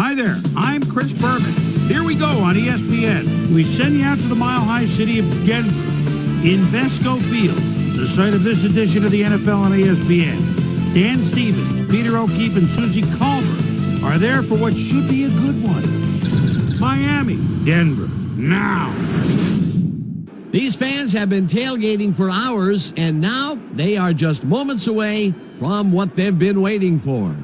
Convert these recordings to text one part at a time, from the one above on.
Hi there, I'm Chris Berman. Here we go on ESPN. We send you out to the mile-high city of Denver, Invesco Field, the site of this edition of the NFL on ESPN. Dan Stevens, Peter O'Keefe, and Susie Culver are there for what should be a good one. Miami, Denver, now. These fans have been tailgating for hours, and now they are just moments away from what they've been waiting for.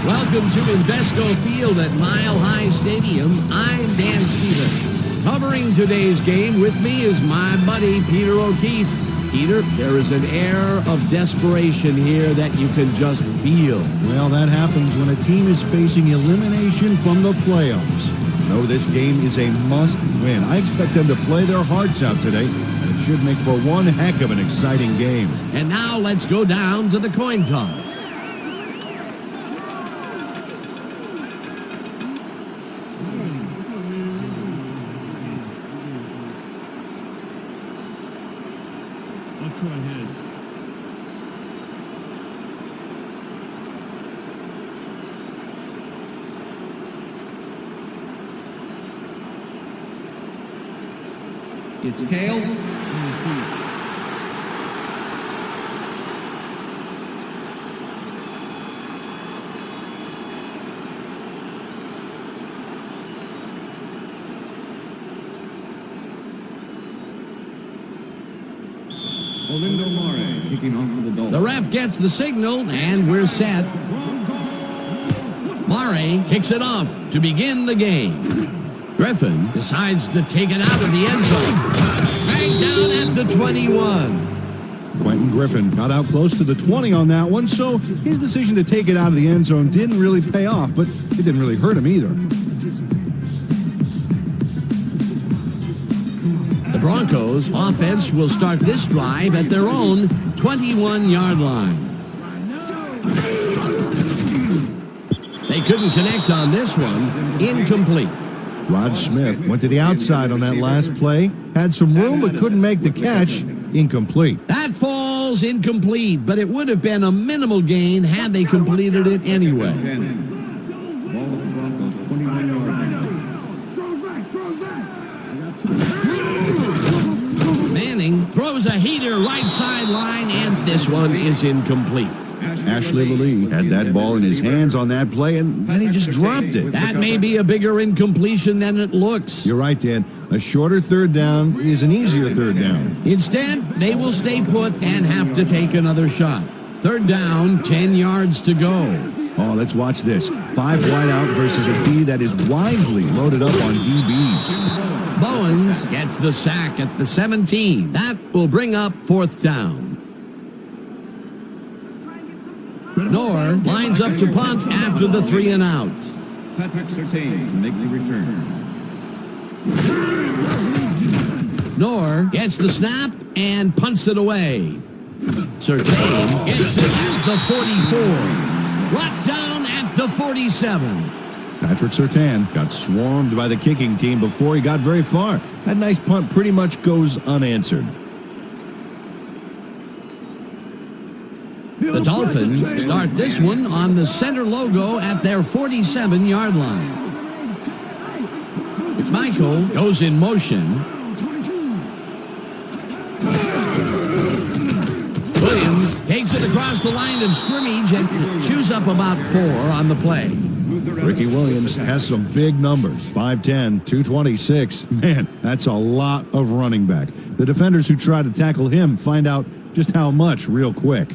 Welcome to Invesco Field at Mile High Stadium. I'm Dan Stevens. Covering today's game with me is my buddy Peter O'Keefe. Peter, there is an air of desperation here that you can just feel. Well, that happens when a team is facing elimination from the playoffs. No, this game is a must-win. I expect them to play their hearts out today, and it should make for one heck of an exciting game. And now let's go down to the coin toss. It's tails. Olindo Mare kicking off for the Dolphins. The ref gets the signal, and we're set. Mare kicks it off to begin the game. Griffin decides to take it out of the end zone. Right down at the 21. Quentin Griffin got out close to the 20 on that one, so his decision to take it out of the end zone didn't really pay off, but it didn't really hurt him either. The Broncos offense will start this drive at their own 21-yard line. They couldn't connect on this one. Incomplete. Rod Smith went to the outside on that last play, had some room but couldn't make the catch. Incomplete. That falls incomplete, but it would have been a minimal gain had they completed it anyway. Ball with the Broncos, 21-yard line. Manning throws a heater right sideline, and this one is incomplete. Ashley Lee had that ball in his hands on that play, and then he just dropped it. That may be a bigger incompletion than it looks. You're right, Dan. A shorter third down is an easier third down. Instead, they will stay put and have to take another shot. Third down, 10 yards to go. Oh, let's watch this. 5 wide out versus a D that is wisely loaded up on DBs. Bowens gets the sack at the 17. That will bring up fourth down. Knorr lines up to punt after the 3 and out. Patrick Surtain to make the return. Knorr gets the snap and punts it away. Surtain gets it at the 44. Brought down at the 47. Patrick Surtain got swarmed by the kicking team before he got very far. That nice punt pretty much goes unanswered. The Dolphins start this one on the center logo at their 47-yard line. McMichael goes in motion. Williams takes it across the line of scrimmage and chews up about 4 on the play. Ricky Williams has some big numbers. 5'10", 226. Man, that's a lot of running back. The defenders who try to tackle him find out just how much real quick.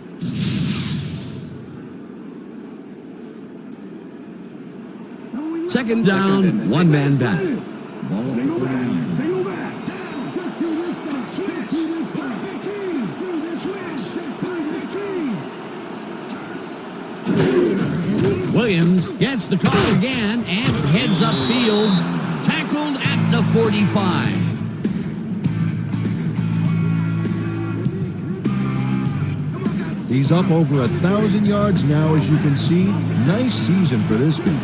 Second down, one man back. Williams gets the call again and heads upfield, tackled at the 45. He's up over 1,000 yards now, as you can see. Nice season for this guy.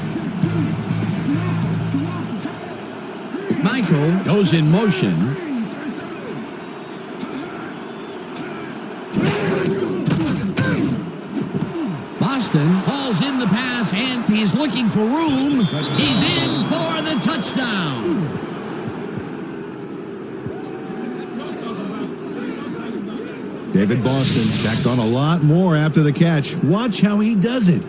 Michael goes in motion. Boston Hauls in the pass, and he's looking for room. He's in for the touchdown. David Boston tacked on a lot more after the catch. Watch how he does it.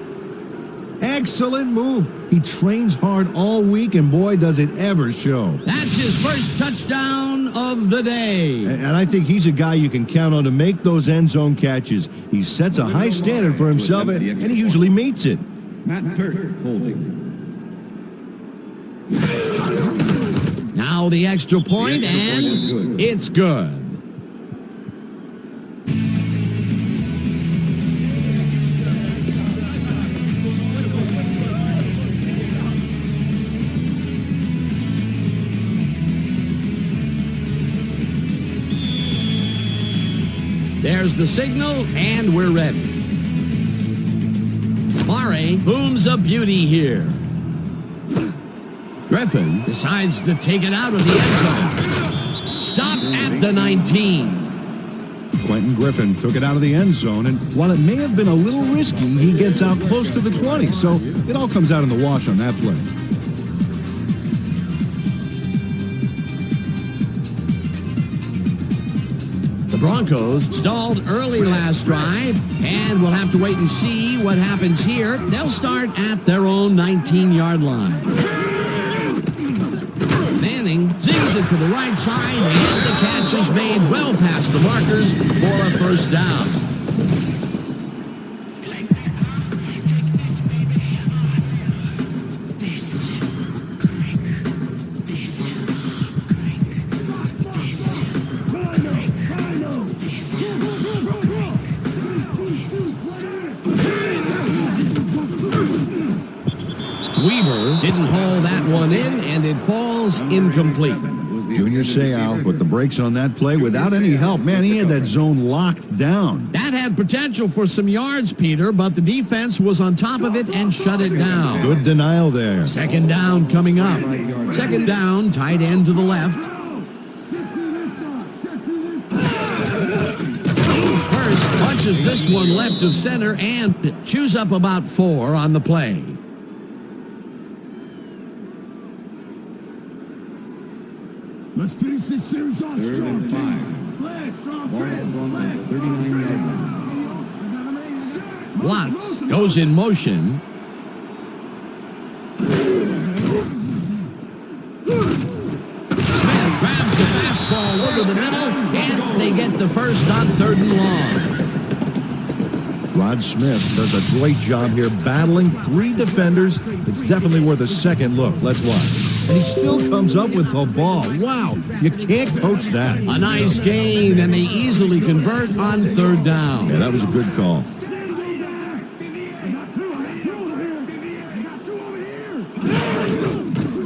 Excellent move. He trains hard all week, and boy, does it ever show. That's his first touchdown of the day. And I think he's a guy you can count on to make those end zone catches. He sets a high standard for himself, and he usually meets it. Matt Turt holding. Now the extra point, and it's good. There's the signal, and we're ready. Murray booms a beauty here. Griffin decides to take it out of the end zone. Stopped at the 19. Quentin Griffin took it out of the end zone, and while it may have been a little risky, he gets out close to the 20, so it all comes out in the wash on that play. The Broncos stalled early last drive, and we'll have to wait and see what happens here. They'll start at their own 19-yard line. Manning zings it to the right side, and the catch is made well past the markers for a first down. Weaver didn't haul that one in, and it falls incomplete. Junior Seau put the brakes on that play without any help. Man, he had that zone locked down. That had potential for some yards, Peter, but the defense was on top of it and shut it down. Good denial there. Second down coming up. Second down, tight end to the left. Hurst punches this one left of center and chews up about 4 on the play. Let's finish this series off strong. 5. Ball at Broncos 39-yard line. Watts goes in motion. Smith grabs the fastball over the middle, and they get the first on 3rd and long. Rod Smith does a great job here battling 3 defenders. It's definitely worth a second look. Let's watch. And he still comes up with the ball. Wow, you can't coach that. A nice gain, and they easily convert on 3rd down. Yeah, that was a good call.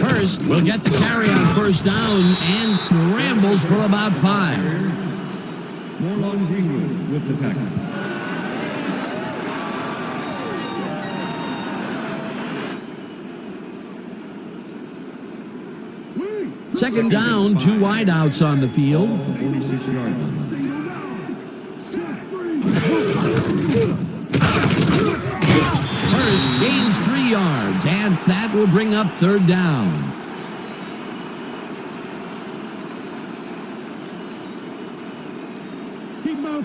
Hurst will get the carry on 1st down and rambles for about 5. Marlon Greenwood with the tackle. Second down, 2 wideouts on the field. 46-yard line. Hurst gains 3 yards, and that will bring up 3rd down.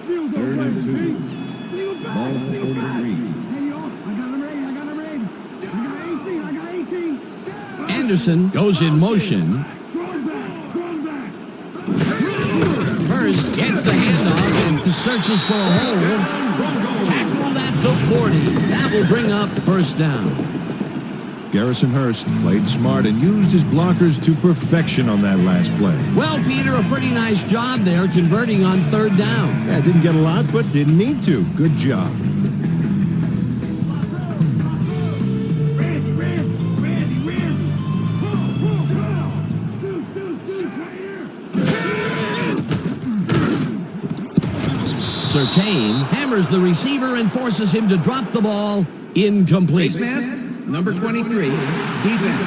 Third and 2. Ball at 43. Anderson goes in motion. Hurst gets the handoff and searches for a hole. Tackled at the 40. That will bring up 1st down. Garrison Hurst played smart and used his blockers to perfection on that last play. Well, Peter, a pretty nice job there converting on 3rd down. Yeah, didn't get a lot, but didn't need to. Good job. Surtain hammers the receiver and forces him to drop the ball. Incomplete. Face mask, number 23, defense.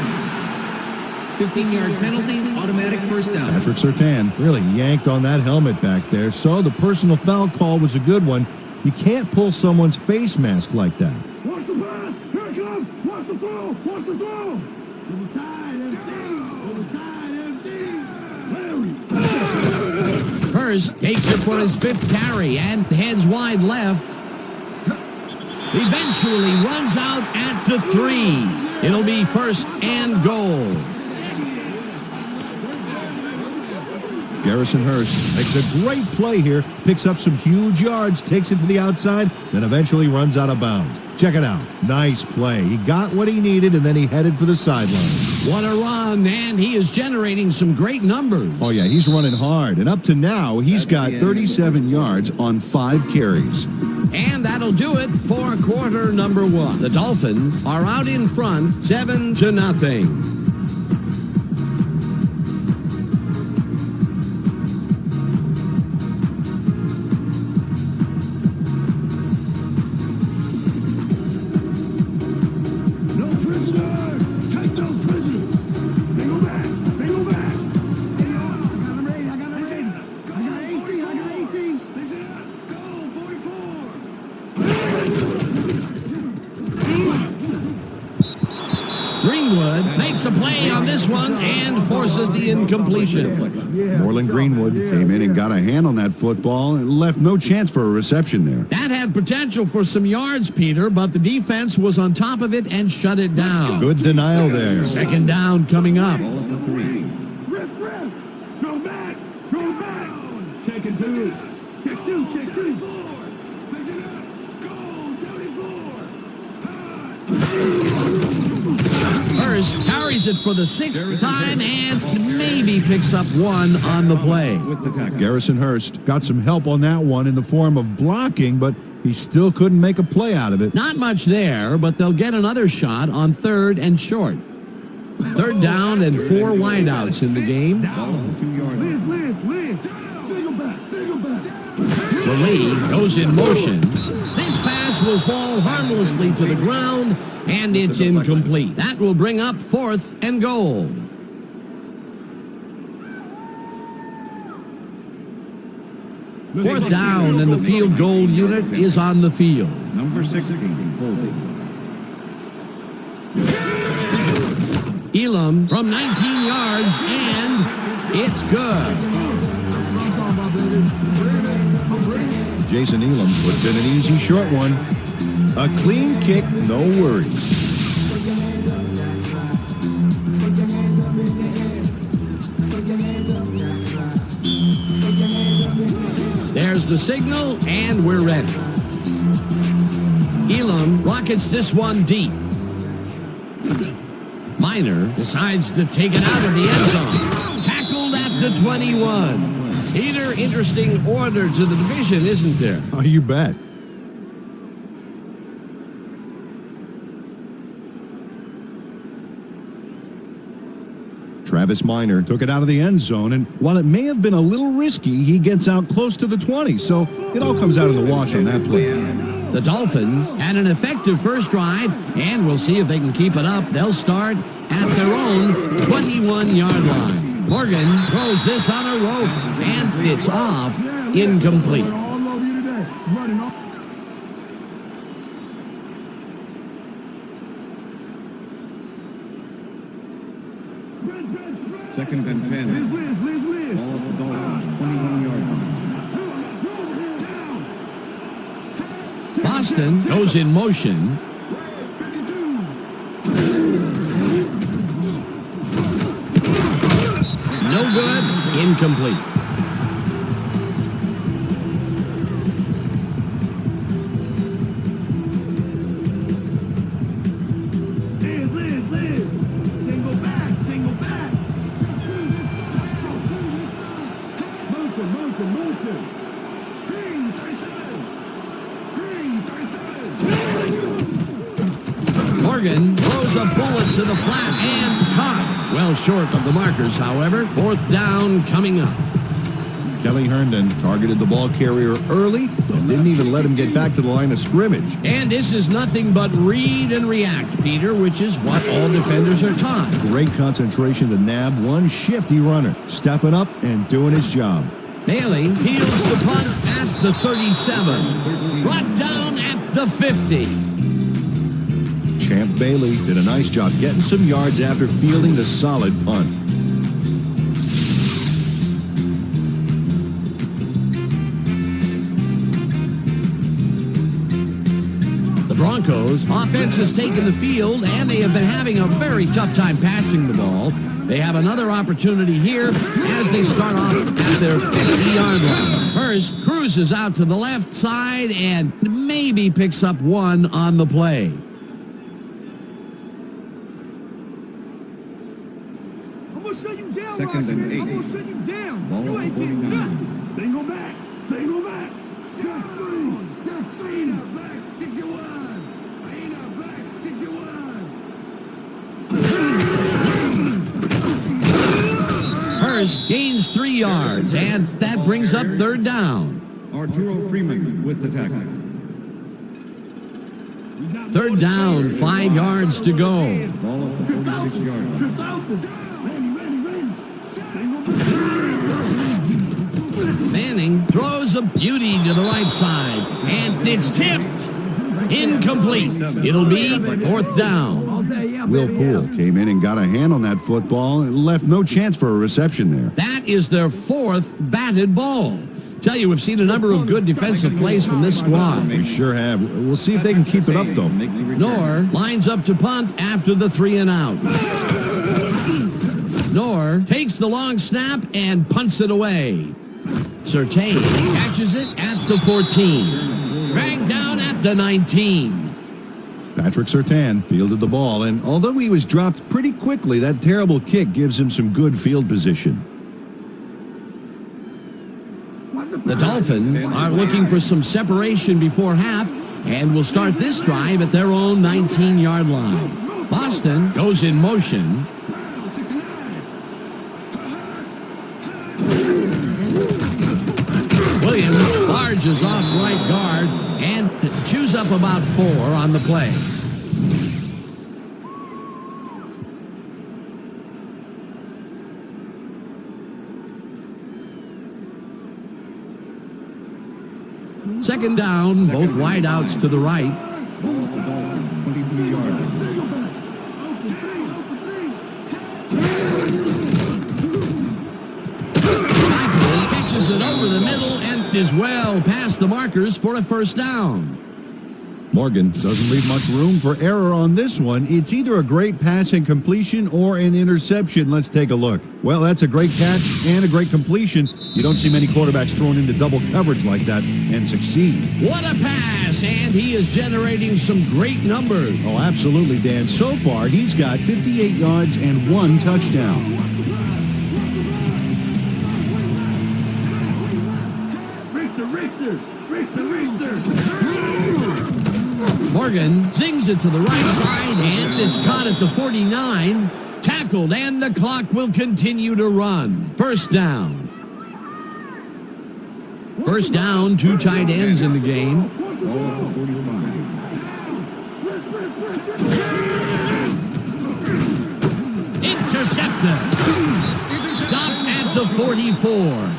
15-yard penalty, automatic first down. Patrick Surtain really yanked on that helmet back there, so the personal foul call was a good one. You can't pull someone's face mask like that. Here it comes. Watch the throw. Watch the throw. Overtime, empty. Overtime, empty. Larry. Hurst takes it for his 5th carry and heads wide left. Eventually runs out at the 3. It'll be 1st and goal. Garrison Hurst makes a great play here, picks up some huge yards, takes it to the outside, then eventually runs out of bounds. Check it out. Nice play. He got what he needed, and then he headed for the sideline. What a run, and he is generating some great numbers. Oh, yeah, he's running hard, and up to now, he's got 37 yards on 5 carries. And that'll do it for quarter number 1. The Dolphins are out in front, 7-0. Makes a play on this one and forces the incompletion. Moreland Greenwood came in and got a hand on that football and left no chance for a reception there. That had potential for some yards, Peter, but the defense was on top of it and shut it down. Good denial there. 2nd down coming up. Ball at the 3. Rip. Go back. Go back. Check it, 2. Check 2. Check 2. Pick it up. Go. 74. Hurst carries it for the 6th time and maybe picks up 1 on the play. With the tackle. Garrison Hurst got some help on that one in the form of blocking, but he still couldn't make a play out of it. Not much there, but they'll get another shot on 3rd and short. 3rd down and 4 wideouts in the game. Ball at the 2-yard line. Liz. Single back. The lead goes in motion. This pass will fall harmlessly to the ground, and it's incomplete. That will bring up 4th and goal. Fourth down, and the field goal unit is on the field. Number 16, holding. Elam from 19 yards, and it's good. Jason Elam puts in an easy short one. A clean kick, no worries. There's the signal, and we're ready. Elam rockets this one deep. Miner decides to take it out of the end zone. Tackled at the 21. Peter, interesting order to the division, isn't there? Oh, you bet. Travis Miner took it out of the end zone, and while it may have been a little risky, he gets out close to the 20, so it all comes out in the wash on that play. The Dolphins had an effective first drive, and we'll see if they can keep it up. They'll start at their own 21-yard line. Morgan throws this on a rope, and it's off, incomplete. Second and 10. Ball at the Dolphins, 21-yard line. Boston goes in motion. No good, incomplete. Morgan throws a bullet to the flat and caught. Well short of the markers, however. Fourth down coming up. Kelly Herndon targeted the ball carrier early and didn't even let him get back to the line of scrimmage. And this is nothing but read and react, Peter, which is what all defenders are taught. Great concentration to nab one shifty runner, stepping up and doing his job. Bailey peels the punt at the 37. Brought down at the 50. Champ Bailey did a nice job getting some yards after fielding the solid punt. The Broncos offense has taken the field, and they have been having a very tough time passing the ball. They have another opportunity here as they start off at their 50-yard line. First, cruises out to the left side and maybe picks up one on the play. I'm going to shut you down, Second and 8. I'm going to shut you down. Ball You ain't at getting 49. nothing. They go back. They go back. Just three. Back. 61. Back. 61. First gains 3 yards, and that brings up third down. Arturo Freeman with the tackle. Third down, 5 yards to go. Ball at the 46-yard line. Manning throws a beauty to the right side, and it's tipped. Incomplete. It'll be fourth down. Will Poole came in and got a hand on that football and left no chance for a reception there. That is their fourth batted ball. Tell you, we've seen a number of good defensive plays from this squad. We sure have. We'll see if they can keep it up, though. Knorr lines up to punt after the 3 and out. Knorr takes the long snap and punts it away. Surtain catches it at the 14. Dragged down at the 19. Patrick Surtain fielded the ball, and although he was dropped pretty quickly, that terrible kick gives him some good field position. The Dolphins are looking for some separation before half and will start this drive at their own 19-yard line. Boston goes in motion. Williams barges off right guard and chews up about 4 on the play. Second down, both wideouts to the right. Ball at the Dolphins' 23-yard line. Michael catches it over the middle and is well past the markers for a first down. Morgan doesn't leave much room for error on this one. It's either a great pass and completion or an interception. Let's take a look. Well, that's a great catch and a great completion. You don't see many quarterbacks thrown into double coverage like that and succeed. What a pass, and he is generating some great numbers. Oh, absolutely, Dan. So far, he's got 58 yards and 1 touchdown. Richter. Morgan zings it to the right side, and it's caught at the 49. Tackled, and the clock will continue to run. First down. First down, 2 tight ends in the game. Ball at the 45. Intercepted. Stopped at the 44.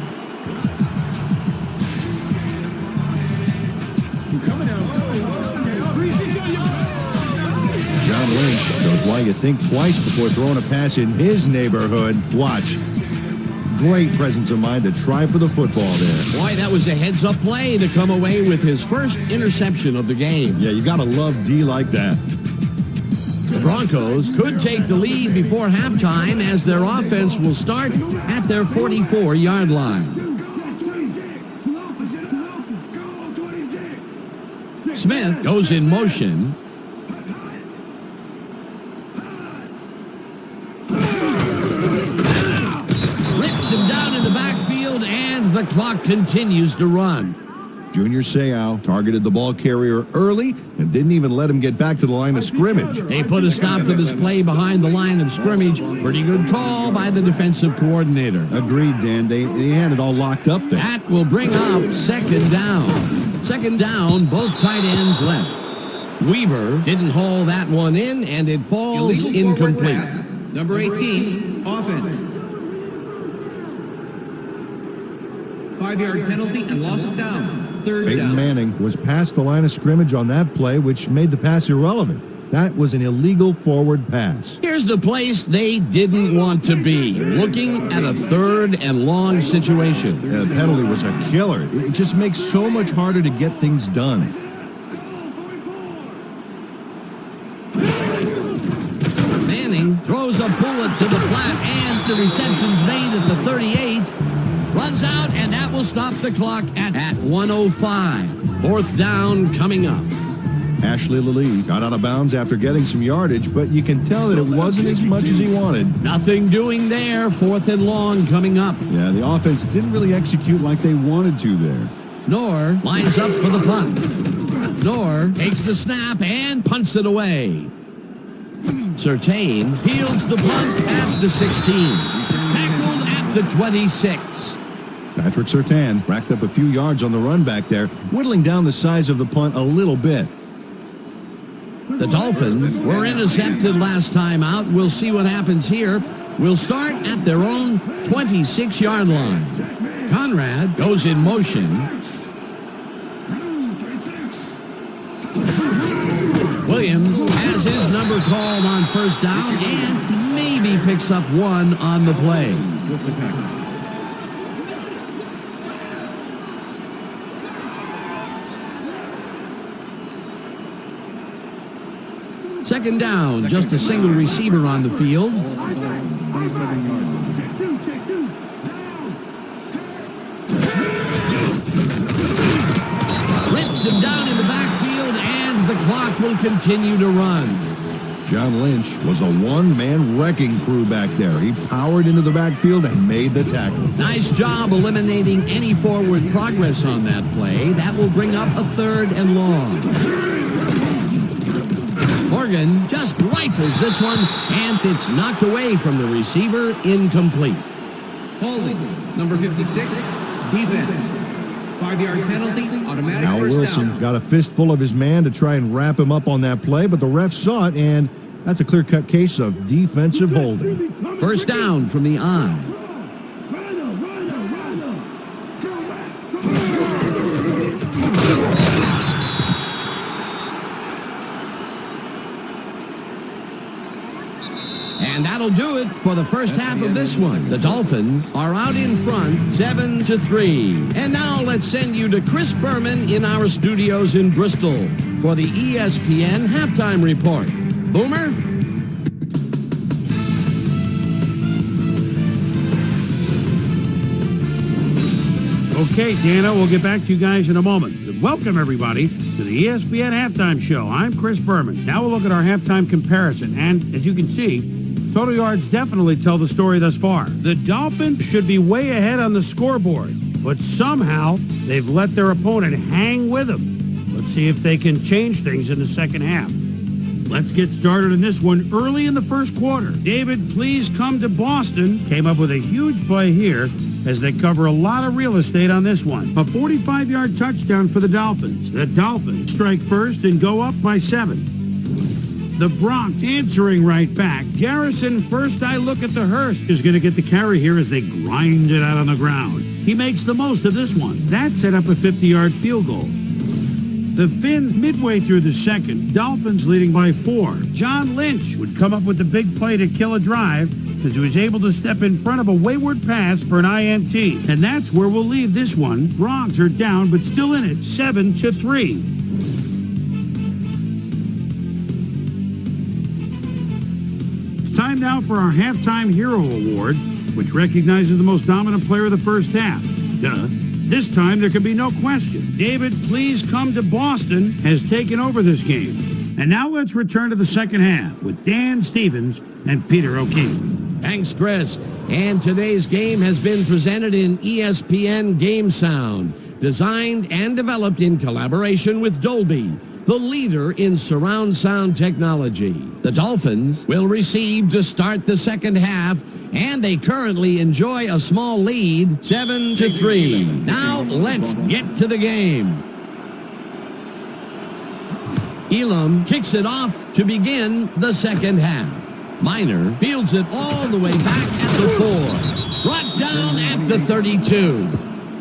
John Lynch shows why you think twice before throwing a pass in his neighborhood. Watch. Great presence of mind to try for the football there. Boy, that was a heads-up play to come away with his first interception of the game. Yeah, you got to love D like that. The Broncos could take the lead before halftime as their offense will start at their 44-yard line. Smith goes in motion. Rips him down in the backfield, and the clock continues to run. Junior Seau targeted the ball carrier early and didn't even let him get back to the line of scrimmage. They put a stop to this play behind the line of scrimmage. Pretty good call by the defensive coordinator. Agreed, Dan. They had it all locked up there. That will bring up second down. Second down, both tight ends left. Weaver didn't haul that one in, and it falls incomplete. Number 18, offense. 5-yard penalty and loss of down. Third Peyton down. Manning was past the line of scrimmage on that play, which made the pass irrelevant. That was an illegal forward pass. Here's the place they didn't want to be, looking at a 3rd and long situation. Yeah, the penalty was a killer. It just makes so much harder to get things done. Manning throws a bullet to the flat, and the reception's made at the 38. Runs out, and that will stop the clock at 1:05. 4th down coming up. Ashley Lilly got out of bounds after getting some yardage, but you can tell that it wasn't as much as he wanted. Nothing doing there. 4th and long coming up. Yeah, the offense didn't really execute like they wanted to there. Knorr lines up for the punt. Knorr takes the snap and punts it away. Surtain fields the punt at the 16. Tackled at the 26. Patrick Surtain racked up a few yards on the run back there, whittling down the size of the punt a little bit. The Dolphins were intercepted last time out. We'll see what happens here. We'll start at their own 26-yard line. Conrad goes in motion. Williams has his number called on 1st down and maybe picks up 1 on the play. With the tackle. Second down, just a single receiver on the field. 27-yard line. Rips him down in the backfield, and the clock will continue to run. John Lynch was a one-man wrecking crew back there. He powered into the backfield and made the tackle. Nice job eliminating any forward progress on that play. That will bring up a 3rd and long. Morgan just rifles this one, and it's knocked away from the receiver, incomplete. Holding. Number 56. Defense. 5-yard penalty. Automatic Al first Wilson down. got a fistful of his man to try and wrap him up on that play, but the ref saw it, and that's a clear-cut case of defensive holding. 1st down from the eye. And that'll do it for the first half of this one. The Dolphins are out in front, 7-3. And now let's send you to Chris Berman in our studios in Bristol for the ESPN Halftime Report. Boomer? Okay, Dana, we'll get back to you guys in a moment. Welcome, everybody, to the ESPN Halftime Show. I'm Chris Berman. Now we'll look at our halftime comparison. And as you can see, total yards definitely tell the story thus far. The Dolphins should be way ahead on the scoreboard, but somehow they've let their opponent hang with them. Let's see if they can change things in the second half. Let's get started in this one early in the first quarter. David, please come to Boston. Came up with a huge play here as they cover a lot of real estate on this one. A 45-yard touchdown for the Dolphins. The Dolphins strike first and go up by 7. The Broncos answering right back. Garrison, first I look at the Hurst, is going to get the carry here as they grind it out on the ground. He makes the most of this one. That set up a 50-yard field goal. The Finns midway through the second. Dolphins leading by 4. John Lynch would come up with the big play to kill a drive as he was able to step in front of a wayward pass for an INT. And that's where we'll leave this one. Broncos are down, but still in it, 7-3. Time now for our Halftime Hero Award, which recognizes the most dominant player of the first half. Duh. This time, there can be no question. David, please come to Boston, has taken over this game. And now let's return to the second half with Dan Stevens and Peter O'Keefe. Thanks, Chris. And today's game has been presented in ESPN Game Sound, designed and developed in collaboration with Dolby, the leader in surround sound technology. The Dolphins will receive to start the second half, and they currently enjoy a small lead, 7-3. Now let's get to the game. Elam kicks it off to begin the second half. Miner fields it all the way back at the 4. Brought down at the 32.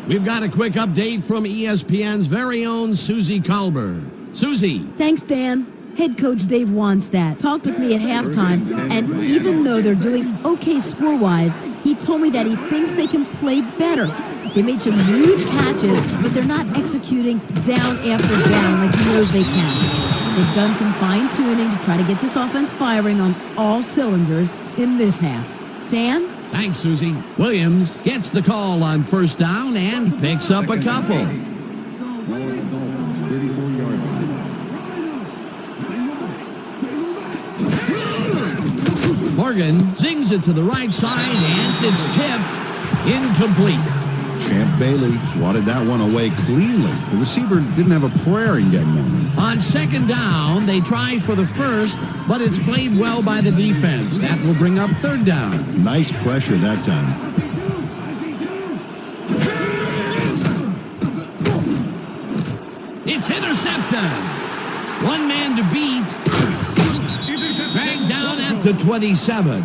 We've got a quick update from ESPN's very own Susie Colbert. Susie. Thanks, Dan. Head coach Dave Wanstadt talked with me at halftime, and even though they're doing okay score-wise, he told me that he thinks they can play better. They made some huge catches, but they're not executing down after down like he knows they can. They've done some fine-tuning to try to get this offense firing on all cylinders in this half. Dan? Thanks, Susie. Williams gets the call on first down and picks up a couple. Morgan zings it to the right side, and it's tipped incomplete. Champ Bailey swatted that one away cleanly. The receiver didn't have a prayer in getting that. On second down, they try for the first, but it's played well by the defense. That will bring up third down. Nice pressure that time. It's intercepted. One man to beat. Dragged down at the 27.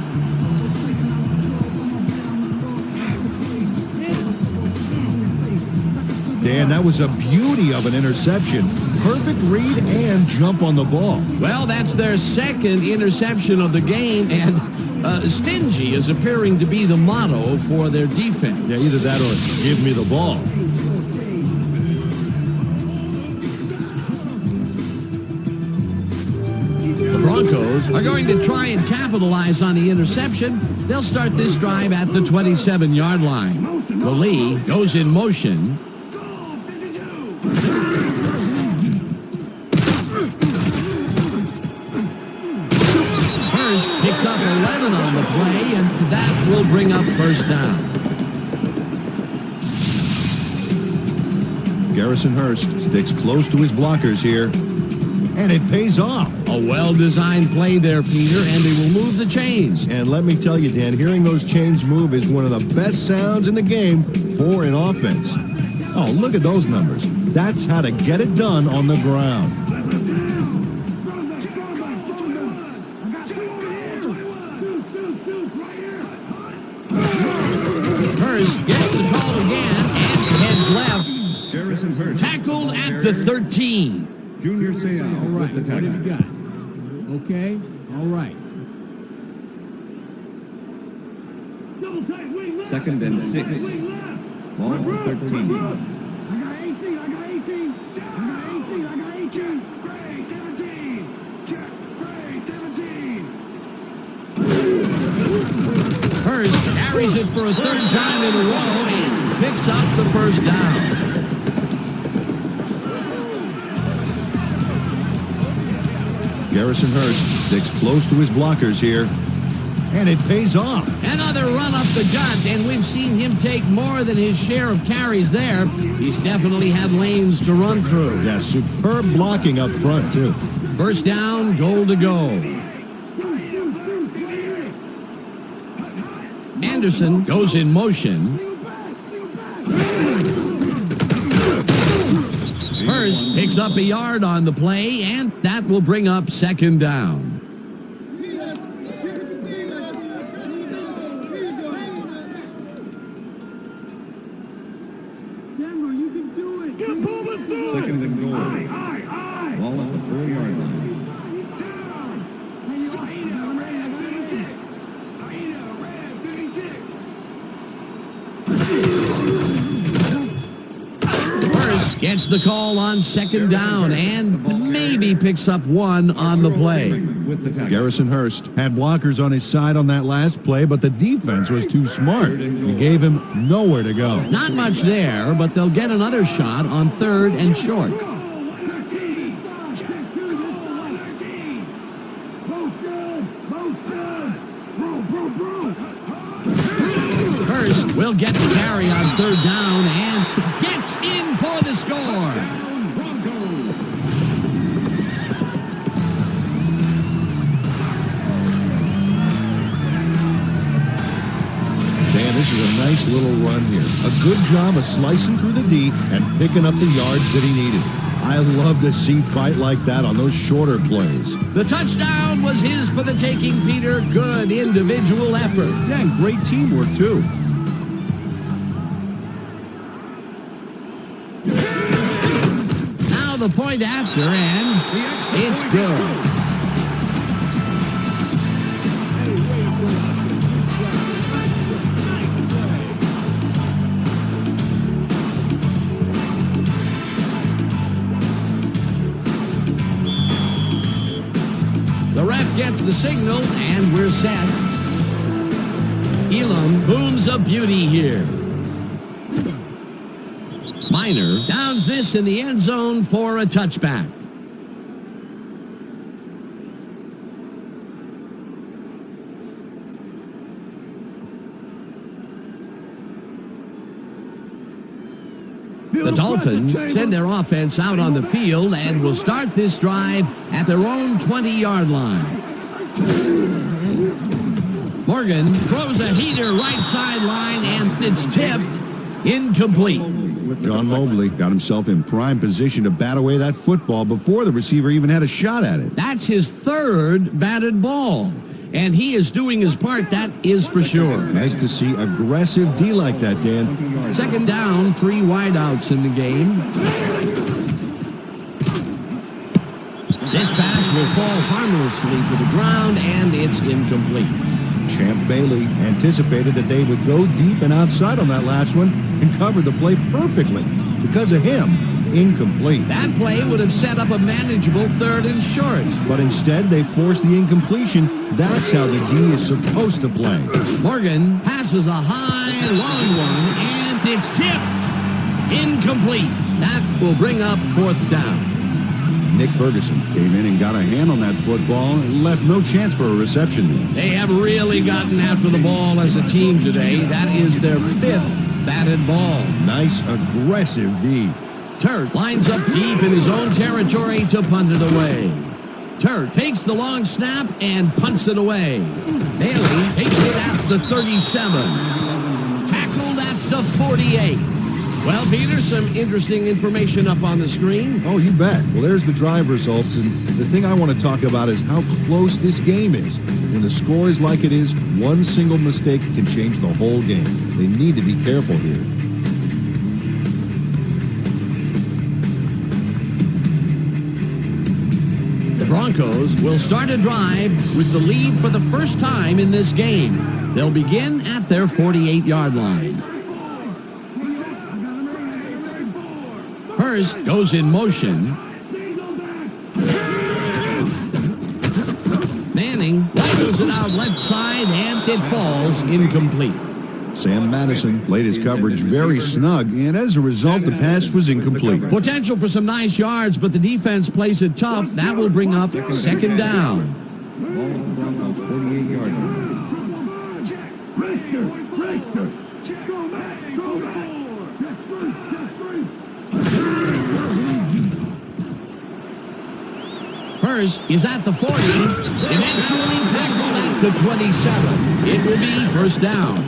Dan, that was a beauty of an interception. Perfect read and jump on the ball. Well, that's their second interception of the game, and stingy is appearing to be the motto for their defense. Yeah, either that or give me the ball. The Broncos are going to try and capitalize on the interception. They'll start this drive at the 27-yard line. The Lee goes in motion. Hurst picks up 11 on the play, and that will bring up first down. Garrison Hurst sticks close to his blockers here, and it pays off. A well-designed play there, Peter, and they will move the chains. And let me tell you, Dan, hearing those chains move is one of the best sounds in the game for an offense. Oh, look at those numbers. That's how to get it done on the ground. Hurst gets the call again and heads left. Garrison Hurst. Tackled at the 13. Junior Seau. All right, what have you got? Okay, all right. Second and 6. Ball 13. Hurst carries it for a third time in a row and picks up the first down. Garrison Hurst sticks close to his blockers here, and it pays off. Another run up the gut, and we've seen him take more than his share of carries there. He's definitely had lanes to run through. Yeah, superb blocking up front, too. First down, goal to go. Anderson goes in motion. Hurst picks up a yard on the play, and that will bring up second down. Second and goal. Ball at the 4-yard line. Hurst gets the call on second down and maybe picks up one on the play. Garrison Hurst had blockers on his side on that last play, but the defense was too smart. It gave him nowhere to go. Not much there, but they'll get another shot on third and short. Hurst will get the carry on third down and gets in for the score. Man, this is a nice little run here. A good job of slicing through the D and picking up the yards that he needed. I love to see fight like that on those shorter plays. The touchdown was his for the taking, Peter. Good individual effort. Yeah, and great teamwork, too. the point after, and it's good. The ref gets the signal, and we're set. Elam booms a beauty here. Minor downs this in the end zone for a touchback. The Dolphins send their offense out on the field and will start this drive at their own 20-yard line. Morgan throws a heater right sideline, and it's tipped incomplete. John Mobley got himself in prime position to bat away that football before the receiver even had a shot at it. That's his third batted ball, and he is doing his part, that is for sure. Nice to see aggressive D like that, Dan. Second down, 3 wideouts in the game. This pass will fall harmlessly to the ground, and it's incomplete. Champ Bailey anticipated that they would go deep and outside on that last one and covered the play perfectly. Because of him, incomplete. That play would have set up a manageable 3rd and short. But instead, they forced the incompletion. That's how the D is supposed to play. Morgan passes a high, long one, and it's tipped. Incomplete. That will bring up 4th down. Nick Ferguson came in and got a hand on that football and left no chance for a reception. They have really gotten after the ball as a team today. That is their 5th batted ball. Nice, aggressive D. Turt lines up deep in his own territory to punt it away. Turt takes the long snap and punts it away. Bailey takes it at the 37. Tackled at the 48. Well, Peter, some interesting information up on the screen. Oh, you bet. Well, there's the drive results, and the thing I want to talk about is how close this game is. When the score is like it is, one single mistake can change the whole game. They need to be careful here. The Broncos will start a drive with the lead for the first time in this game. They'll begin at their 48-yard line. Hurst goes in motion. Manning rifles it out left side, and it falls incomplete. Sam Madison laid his coverage very snug, and as a result, the pass was incomplete. Potential for some nice yards, but the defense plays it tough. That will bring up 2nd down. Broncos 48-yard line. Hurst is at the 40, eventually tackled at the 27. It will be 1st down.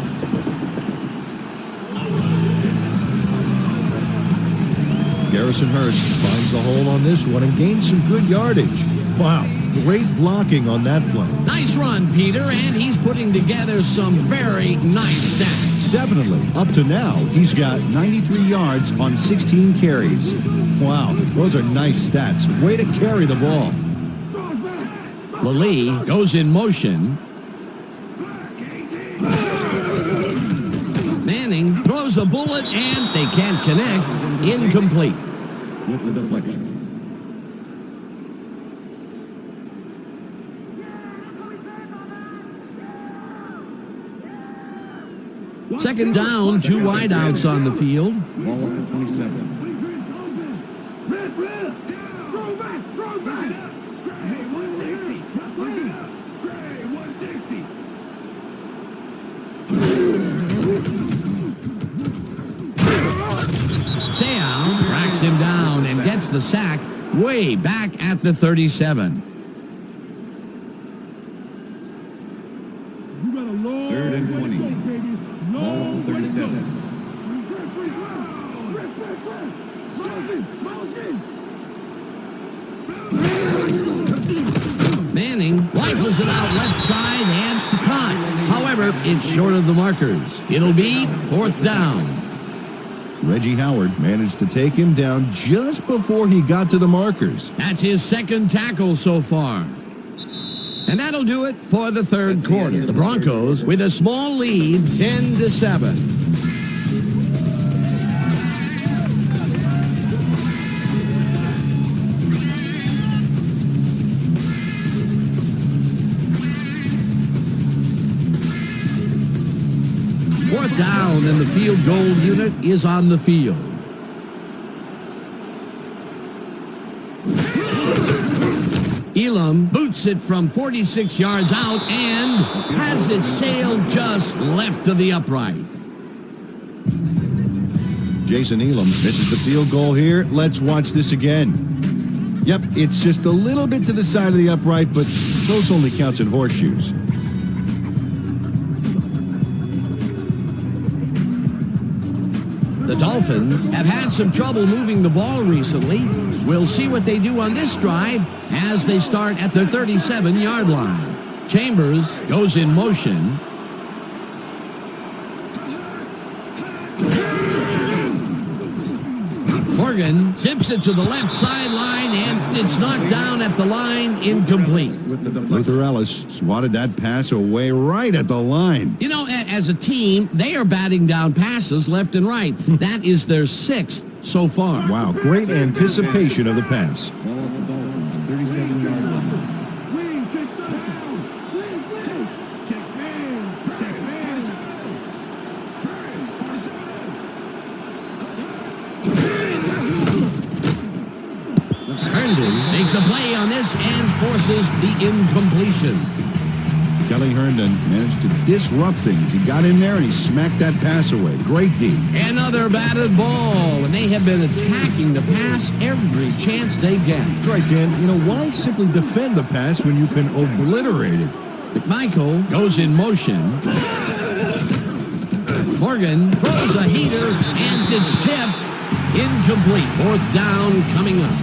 Garrison Hurst finds the hole on this one and gains some good yardage. Wow, great blocking on that play. Nice run, Peter, and he's putting together some very nice stats. Definitely. Up to now, he's got 93 yards on 16 carries. Wow, those are nice stats. Way to carry the ball. Lally goes in motion. Manning throws a bullet, and they can't connect. Incomplete. With the deflection. Second down, 2 wideouts on the field. Ball at the 27. Seau tracks him down and gets the sack way back at the 37. 3rd and 20. Ball at the 37. Manning rifles it out left side and caught. However, it's short of the markers. It'll be 4th down. Reggie Howard managed to take him down just before he got to the markers. That's his second tackle so far. And that'll do it for the third quarter. The Broncos with a small lead, 10-7. Fourth down, and the field goal unit is on the field. Elam boots it from 46 yards out and has it sailed just left of the upright. Jason Elam misses the field goal here. Let's watch this again. Yep, it's just a little bit to the side of the upright, but those only counts in horseshoes. The Dolphins have had some trouble moving the ball recently. We'll see what they do on this drive as they start at their 37-yard line. Chambers goes in motion. Morgan zips it to the left sideline, and it's knocked down at the line, incomplete. Luther Ellis swatted that pass away right at the line. You know, as a team, they are batting down passes left and right. That is their 6th so far. Wow, great anticipation of the pass. Ball at the Dolphins, 37-yard line. Herndon makes a play on this and forces the incompletion. Kelly Herndon managed to disrupt things. He got in there and he smacked that pass away. Great D. Another batted ball, and they have been attacking the pass every chance they get. That's right, Dan. You know, why simply defend the pass when you can obliterate it? McMichael goes in motion. Morgan throws a heater, and it's tipped. Incomplete. Fourth down coming up.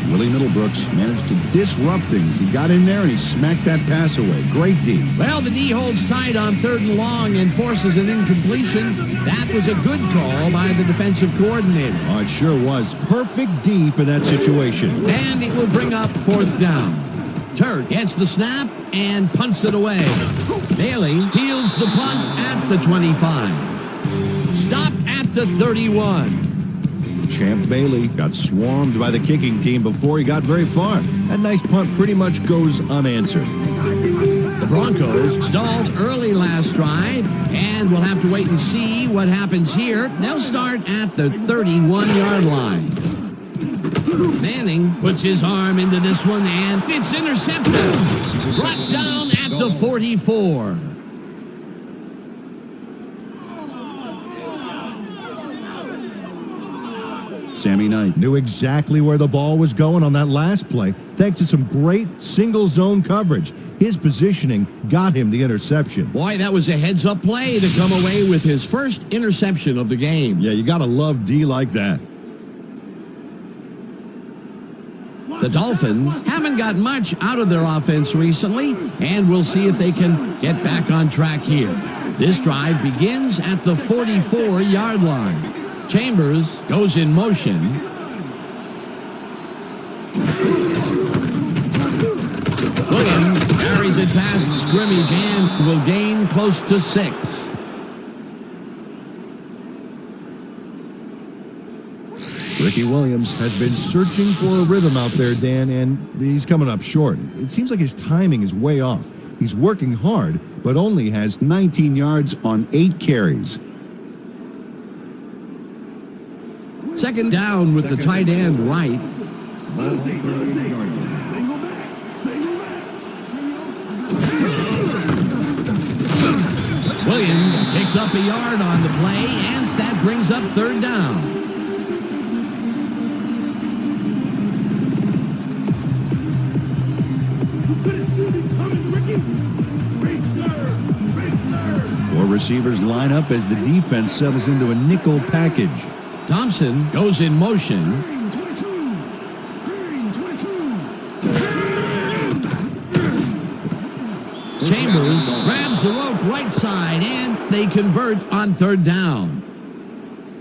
Willie Middlebrooks managed to disrupt things. He got in there and he smacked that pass away. Great D. Well, the D holds tight on 3rd and long and forces an incompletion. That was a good call by the defensive coordinator. Oh, it sure was. Perfect D for that situation. And it will bring up 4th down. Turk gets the snap and punts it away. Bailey fields the punt at the 25. Stopped at the 31. Champ Bailey got swarmed by the kicking team before he got very far. That nice punt pretty much goes unanswered. The Broncos stalled early last drive, and we'll have to wait and see what happens here. They'll start at the 31-yard line. Manning puts his arm into this one, and it's intercepted. Brought down at the 44. Sammy Knight knew exactly where the ball was going on that last play, thanks to some great single-zone coverage. His positioning got him the interception. Boy, that was a heads-up play to come away with his first interception of the game. Yeah, you gotta love D like that. The Dolphins haven't got much out of their offense recently, and we'll see if they can get back on track here. This drive begins at the 44-yard line. Chambers goes in motion. Williams carries it past the scrimmage and will gain close to 6. Ricky Williams has been searching for a rhythm out there, Dan, and he's coming up short. It seems like his timing is way off. He's working hard, but only has 19 yards on 8 carries. Second down with the tight end right. Ball at the 30-yard line. Williams picks up a yard on the play, and that brings up 3rd down. Four receivers line up as the defense settles into a nickel package. Thompson goes in motion. Chambers grabs the rope right side, and they convert on 3rd down.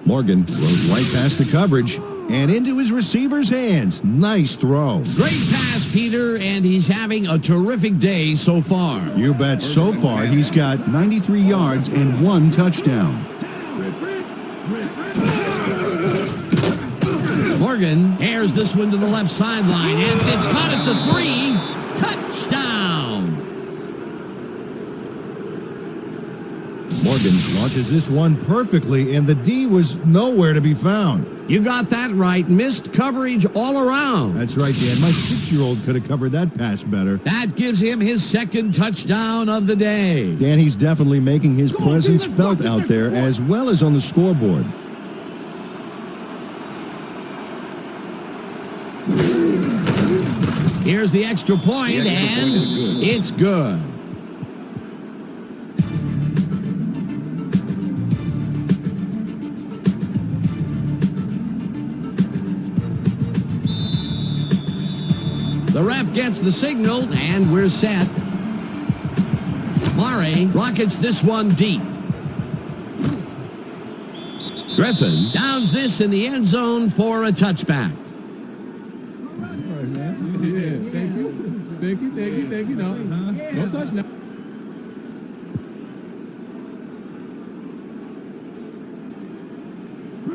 Morgan throws right past the coverage and into his receiver's hands. Nice throw. Great pass, Peter, and he's having a terrific day so far. You bet. So far, he's got 93 yards and 1 touchdown. Morgan airs this one to the left sideline, and it's caught at the 3. Touchdown! Morgan launches this one perfectly, and the D was nowhere to be found. You got that right. Missed coverage all around. That's right, Dan. My 6-year-old could have covered that pass better. That gives him his 2nd touchdown of the day. Dan, he's definitely making his presence felt out there as well as on the scoreboard. Here's the extra point, and it's good. The ref gets the signal, and we're set. Murray rockets this one deep. Griffin downs this in the end zone for a touchback. Thank you. No touch now.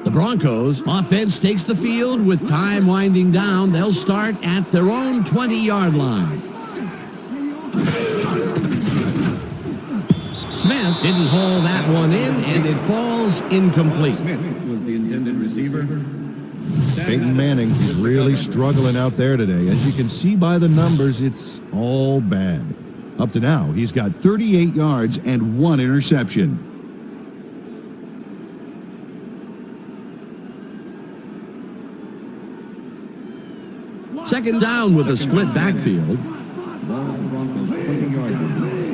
The Broncos offense takes the field with time winding down. They'll start at their own 20-yard line. Smith didn't haul that one in, and it falls incomplete. Smith was the intended receiver. Peyton Manning is really struggling out there today. As you can see by the numbers, it's all bad. Up to now, he's got 38 yards and 1 interception. Second down with a split backfield. Broncos 20-yard line.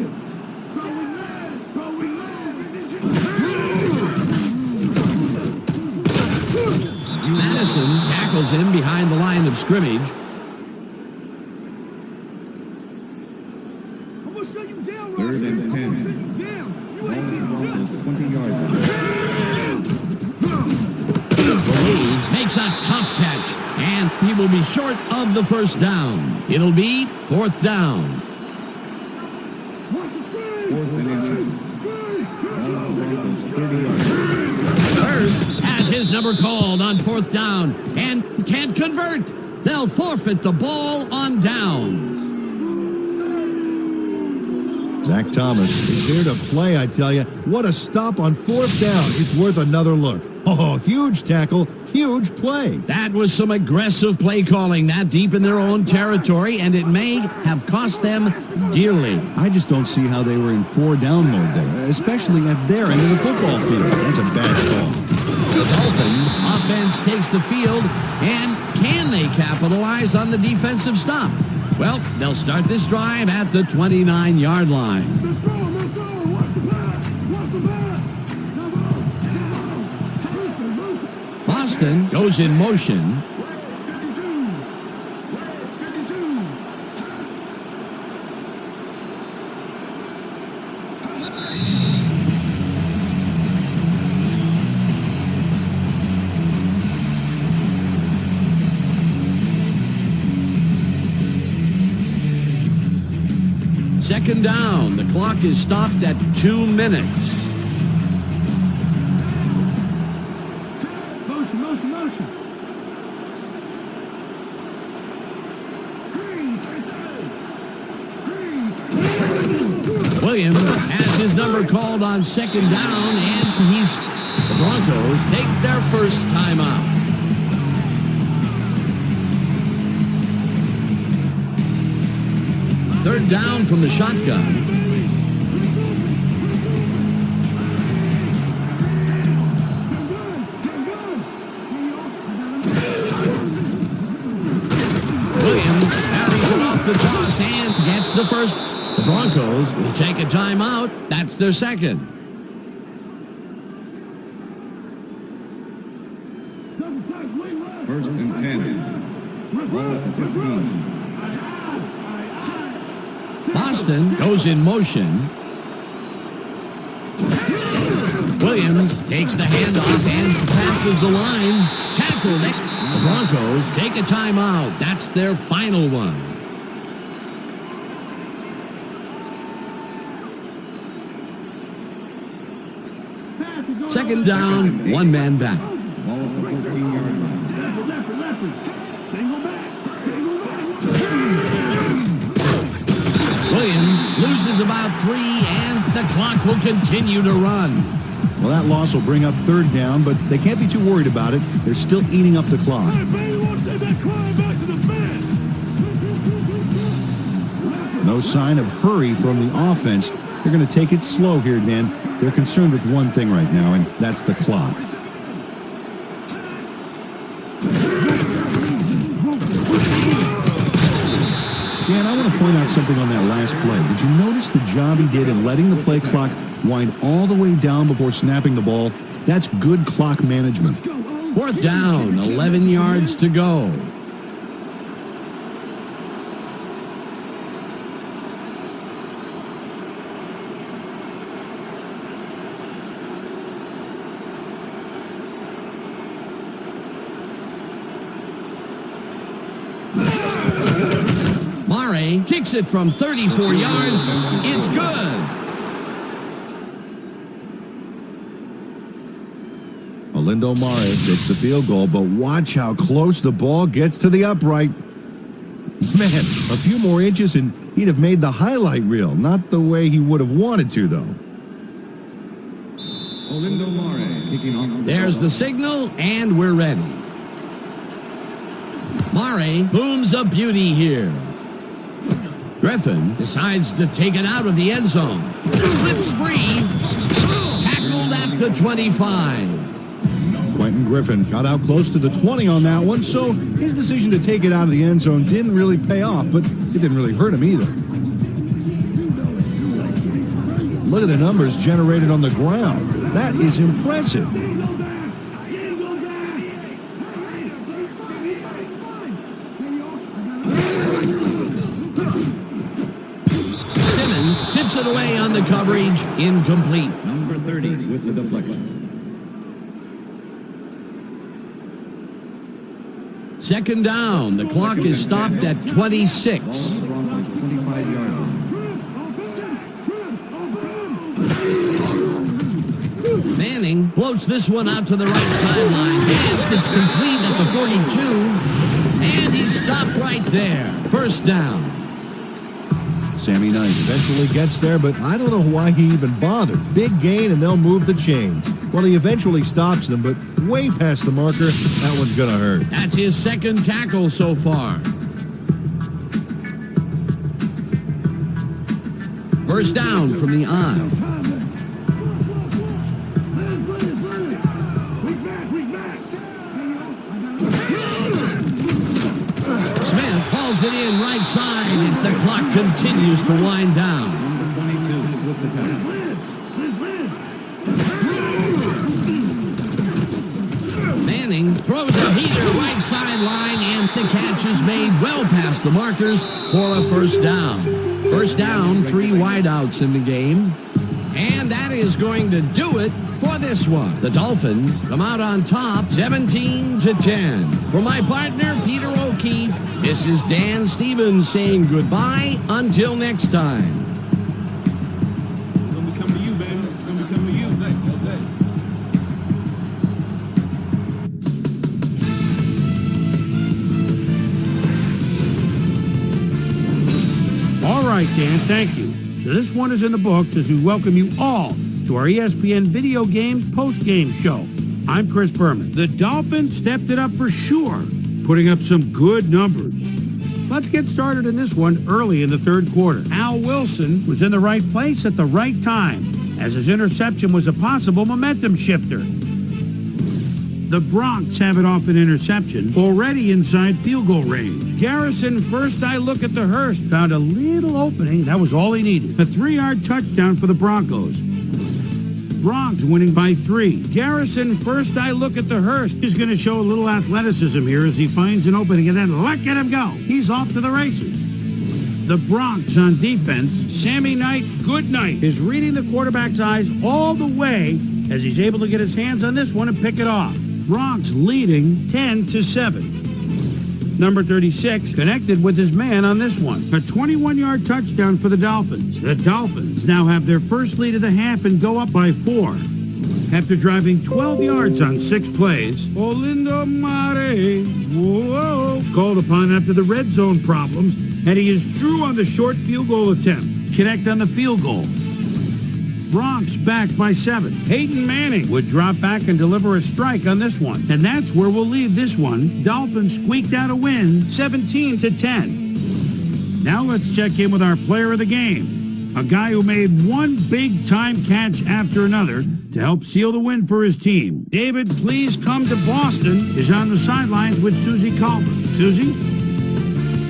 Madison tackles him behind the line of scrimmage. I'm gonna shut you down, 3rd and 10. Broncos 20-yard line. Lee makes a tough catch, and he will be short of the first down. It'll be 4th down. 4th and inches. Broncos 30-yard line. Hurst has his number called on 4th down and can't convert. They'll forfeit the ball on downs. Zach Thomas is here to play, I tell you. What a stop on 4th down. It's worth another look. Oh, huge tackle, huge play. That was some aggressive play calling that deep in their own territory, and it may have cost them dearly. I just don't see how they were in 4-down mode there, especially at their end of the football field. That's a bad call. The Dolphins offense takes the field, and can they capitalize on the defensive stop? Well, they'll start this drive at the 29-yard line. Boston goes in motion. Second down. The clock is stopped at 2 minutes. Williams has his number called on 2nd down, and the Broncos take their first timeout. Third down from the shotgun. Williams carries it off the toss and gets the first. The Broncos will take a timeout. That's their second. First and 10. Ball at the 15. Boston goes in motion. Williams Williams takes the handoff and passes the line. Tackled it. The Broncos take a timeout. That's their final one. Second down, one man back. Williams loses about 3, and the clock will continue to run. Well, that loss will bring up third down, but they can't be too worried about it. They're still eating up the clock. No sign of hurry from the offense. They're going to take it slow here, Dan. They're concerned with one thing right now, and that's the clock. Dan, I want to point out something on that last play. Did you notice the job he did in letting the play clock wind all the way down before snapping the ball? That's good clock management. Fourth down, 11 yards to go. Mare kicks it from 34 yards. It's good. Olindo Mare takes the field goal, but watch how close the ball gets to the upright. Man, a few more inches and he'd have made the highlight reel. Not the way he would have wanted to, though. Olindo Mare kicking on. There's the signal, and we're ready. Mare booms a beauty here. Griffin decides to take it out of the end zone. Slips free. Tackled at the 25. Quentin Griffin got out close to the 20 on that one, so his decision to take it out of the end zone didn't really pay off, but it didn't really hurt him either. Look at the numbers generated on the ground. That is impressive. Simmons tips it away on the coverage. Incomplete. Number 30 with the deflection. Second down. The clock is stopped at 26. Broncos 25-yard line. Manning floats this one out to the right sideline. And it's complete at the 42. And he's stopped right there. First down. Sammy Knight eventually gets there, but I don't know why he even bothered. Big gain, and they'll move the chains. Well, he eventually stops them, but way past the marker, that one's going to hurt. That's his second tackle so far. First down from the eye. Smith hauls it in right side if the clock continues to wind down. Number 22 with the tackle. Manning throws a heater right sideline, and the catch is made well past the markers for a first down. First down, 3 wideouts in the game. And that is going to do it for this one. The Dolphins come out on top, 17-10. For my partner, Peter O'Keefe, this is Dan Stevens saying goodbye until next time. It's going to be coming to you, baby. It's going to be coming to you. All right, Dan, thank you. So this one is in the books as we welcome you all to our ESPN Video Games post-game show. I'm Chris Berman. The Dolphins stepped it up for sure, putting up some good numbers. Let's get started in this one early in the third quarter. Al Wilson was in the right place at the right time, as his interception was a possible momentum shifter. The Bronx have it off an interception, already inside field goal range. Garrison, first eye look at the Hurst, found a little opening. That was all he needed. A 3-yard touchdown for the Broncos. Bronx winning by 3. Garrison, first eye look at the Hurst. He's going to show a little athleticism here as he finds an opening, and then look at him go. He's off to the races. The Bronx on defense. Sammy Knight, good night, is reading the quarterback's eyes all the way as he's able to get his hands on this one and pick it off. Bronx leading 10-7. Number 36 connected with his man on this one. A 21-yard touchdown for the Dolphins. The Dolphins now have their first lead of the half and go up by 4. After driving 12 yards on 6 plays, Olindo Mare, called upon after the red zone problems, and he is true on the short field goal attempt. Connect on the field goal. Bronx back by 7. Peyton Manning would drop back and deliver a strike on this one. And that's where we'll leave this one. Dolphins squeaked out a win, 17-10. Now let's check in with our player of the game. A guy who made one big-time catch after another to help seal the win for his team. David, please come to Boston, is on the sidelines with Susie Colbert. Susie?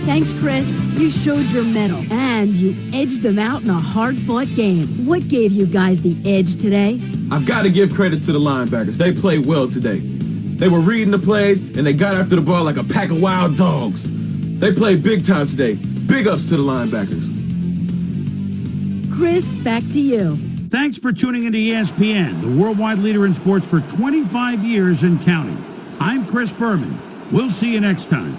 Thanks, Chris. You showed your mettle, and you edged them out in a hard-fought game. What gave you guys the edge today? I've got to give credit to the linebackers. They played well today. They were reading the plays, and they got after the ball like a pack of wild dogs. They played big time today. Big ups to the linebackers. Chris, back to you. Thanks for tuning into ESPN, the worldwide leader in sports for 25 years and counting. I'm Chris Berman. We'll see you next time.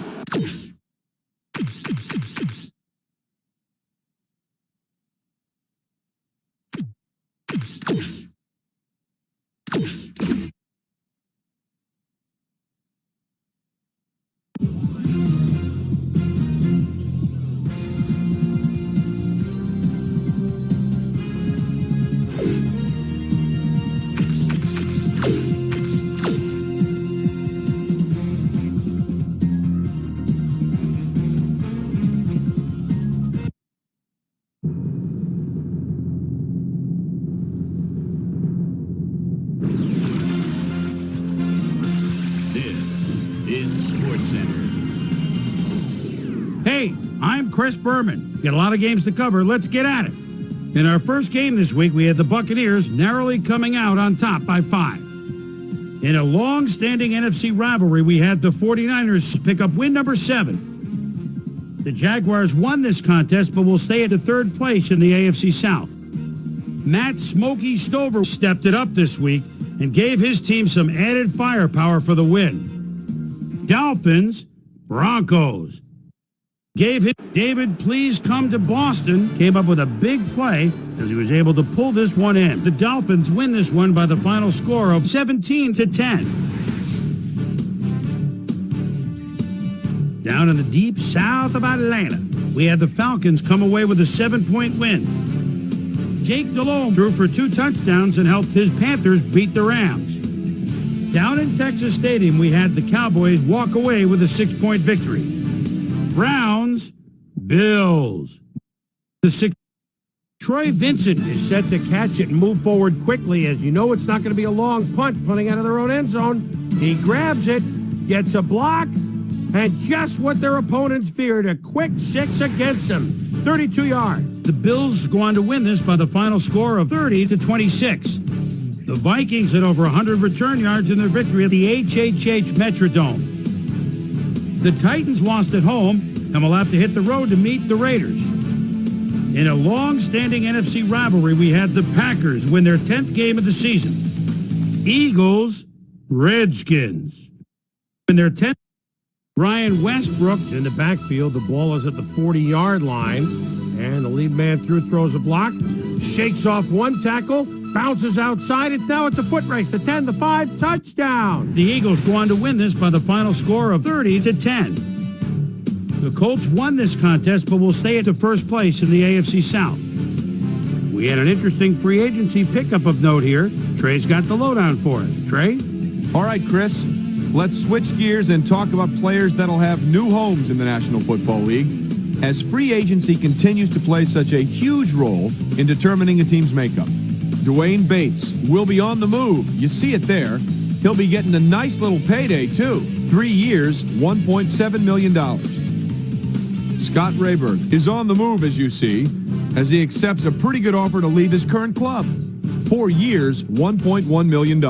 Hey, I'm Chris Berman. Got a lot of games to cover. Let's get at it. In our first game this week, we had the Buccaneers narrowly coming out on top by 5. In a long-standing NFC rivalry, we had the 49ers pick up win number 7. The Jaguars won this contest, but will stay at the 3rd place in the AFC South. Matt Smokey Stover stepped it up this week and gave his team some added firepower for the win. Dolphins, Broncos. David, please come to Boston, came up with a big play as he was able to pull this one in. The Dolphins win this one by the final score of 17-10. Down in the deep south of Atlanta, we had the Falcons come away with a 7-point win. Jake Delhomme threw for 2 touchdowns and helped his Panthers beat the Rams. Down in Texas Stadium, we had the Cowboys walk away with a 6-point victory. Browns, Bills. Troy Vincent is set to catch it and move forward quickly. As you know, it's not going to be a long punt punting out of their own end zone. He grabs it, gets a block, and just what their opponents feared, a quick 6 against them. 32 yards. The Bills go on to win this by the final score of 30-26. The Vikings had over 100 return yards in their victory at the HHH Metrodome. The Titans lost at home and will have to hit the road to meet the Raiders. In a long-standing NFC rivalry, we had the Packers win their 10th game of the season. Eagles, Redskins. In their 10th, Ryan Westbrook in the backfield. The ball is at the 40-yard line, and the lead man throws a block, shakes off one tackle, bounces outside it. Now it's a foot race. The 10, the 5, touchdown. The Eagles go on to win this by the final score of 30-10. The Colts won this contest, but will stay at the 1st place in the AFC South. We had an interesting free agency pickup of note here. Trey's got the lowdown for us. Trey? All right, Chris. Let's switch gears and talk about players that'll have new homes in the National Football League, as free agency continues to play such a huge role in determining a team's makeup. Dwayne Bates will be on the move. You see it there. He'll be getting a nice little payday, too. 3 years, $1.7 million. Scott Rayburn is on the move, as you see, as he accepts a pretty good offer to leave his current club. 4 years, $1.1 million.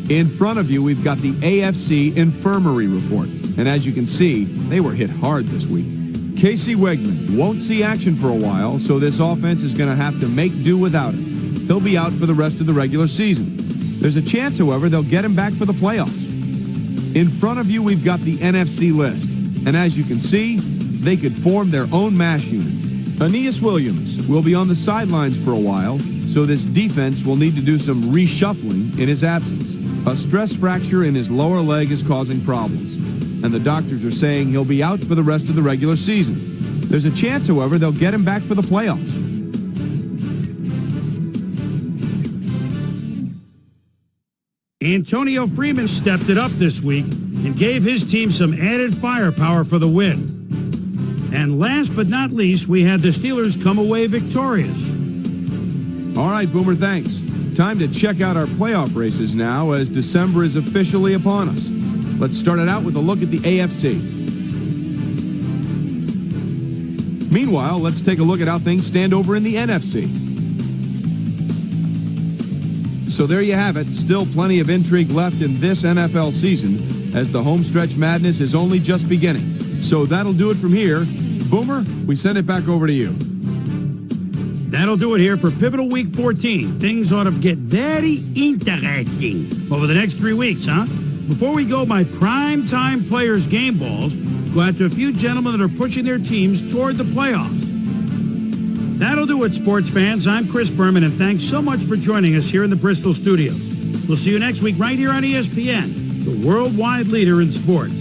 In front of you, we've got the AFC Infirmary Report. And as you can see, they were hit hard this week. Casey Wegman won't see action for a while, so this offense is going to have to make do without him. He'll be out for the rest of the regular season. There's a chance, however, they'll get him back for the playoffs. In front of you, we've got the NFC list. And as you can see, they could form their own mash unit. Aeneas Williams will be on the sidelines for a while, so this defense will need to do some reshuffling in his absence. A stress fracture in his lower leg is causing problems, and the doctors are saying he'll be out for the rest of the regular season. There's a chance, however, they'll get him back for the playoffs. Antonio Freeman stepped it up this week and gave his team some added firepower for the win. And last but not least, we had the Steelers come away victorious. All right, Boomer, thanks. Time to check out our playoff races now as December is officially upon us. Let's start it out with a look at the AFC. Meanwhile, let's take a look at how things stand over in the NFC. So there you have it. Still plenty of intrigue left in this NFL season as the homestretch madness is only just beginning. So that'll do it from here. Boomer, we send it back over to you. That'll do it here for Pivotal Week 14. Things ought to get very interesting over the next 3 weeks, huh? Before we go, my primetime players' game balls go out to a few gentlemen that are pushing their teams toward the playoffs. That'll do it, sports fans. I'm Chris Berman, and thanks so much for joining us here in the Bristol studios. We'll see you next week right here on ESPN, the worldwide leader in sports.